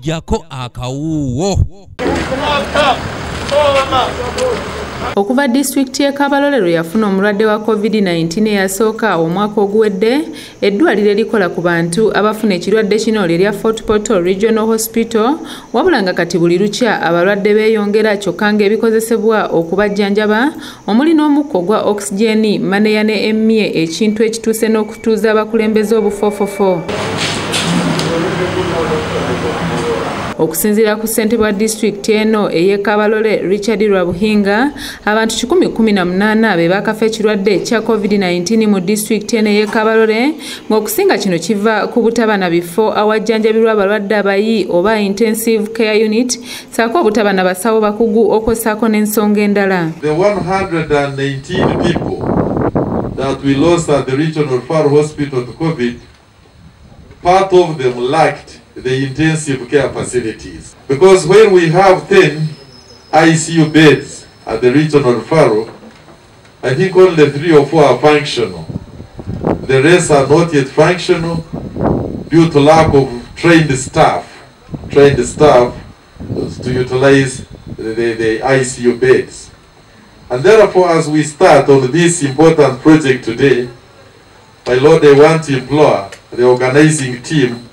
jako akawuwo. Okuva disitulikiti y'e Kabalole lwe yafuna omulwadde wa COVID-19 eyasooka omwaka oguwedde, eddwaliro erikola ku bantu abafuna ekirwadde kino lya Fort Portal Regional Hospital, wabula nga kati buli lukya abalwadde beeyongera kyokka ng'ebikozesebwa okubajjanjaba omuli n'omukka ogwa oxygeni, maneya ne emmye, ekintu ekituuse n'okutuuza abakulembeze obufoofofo. Okusinziira ku ssentebe wa disitulikiti eno ey'e Kabalole Richard Rwabuhinga, abantu 118 be bakafa ekirwadde kya COVID-19 mu disitulikiti eno ey'e Kabalole, ng'okusinga kino kiva ku butaba na bifo awajjanjabirwa abalwadde abayi oba intensive care unit, saako obutaba na basawo bakugu okwosaako n'ensonga endala. The 118 people that we lost at the regional referral hospital to COVID, part of them lacked the intensive care facilities. Because when we have 10 ICU beds at the regional referral, I think only 3 or 4 are functional. The rest are not yet functional due to lack of trained staff to utilize the ICU beds. And therefore, as we start on this important project today, my Lord, I want to implore the organizing team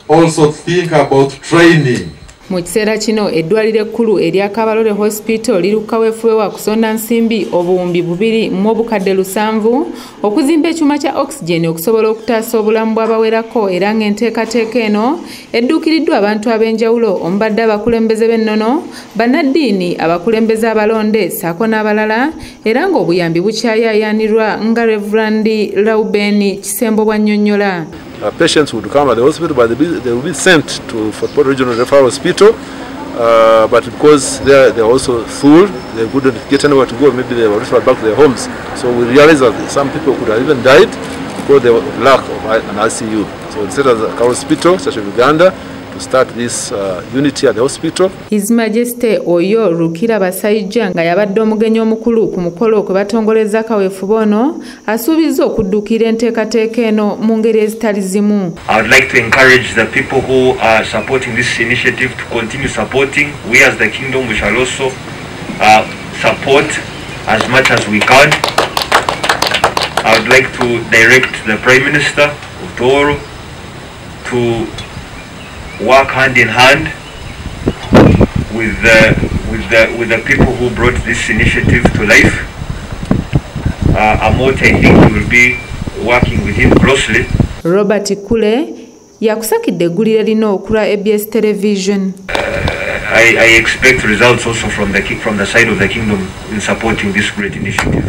also think about training. Mu kiseera kino eddwaliro ekkulu erya Kabalole Hospital liruka weefuwe wa kusonda nsimbi obuwumbi 2 mu obukadde 7 okuzimba ekyuma kya oxygen okusobola okutaasa obulamu bw'abawerako, era ng'enteekateeka eno edduukiriddwa abantu ab'enjawulo omubadde abakulembeze b'ennono, bannaddiini, abakulembeze abalonde ssaako n'abalala, era ng'obuyambi bukyayaayaanirwa nga Reverend Reuben Kisembo bw'annyonnyola. Patients would come at the hospital, but they will be sent to Fort Portal Regional Referral Hospital. But because they're also full, they couldn't get anywhere to go. Maybe they were referred back to their homes. So we realized that some people could have even died because they lack of an ICU. So instead of the hospital, such as Uganda, to start this unity at the hospital. His Majesty Oyo Rukira Basajja nga yabadde omugenyi omukulu ku mukolo kwe batongoleza kaweefube ono asuubizza okuddukira enteekateeka eno mu ngeri ezitali zimu. I would like to encourage the people who are supporting this initiative to continue supporting. We as the Kingdom, we shall also support as much as we can. I would like to direct the Prime Minister Utoro to work hand in hand with the people who brought this initiative to life. Amot, I think we will be working with him closely. Robert Kule yakusakidde eggulire lino okula ABS television. I expect results also from the side of the Kingdom in supporting this great initiative.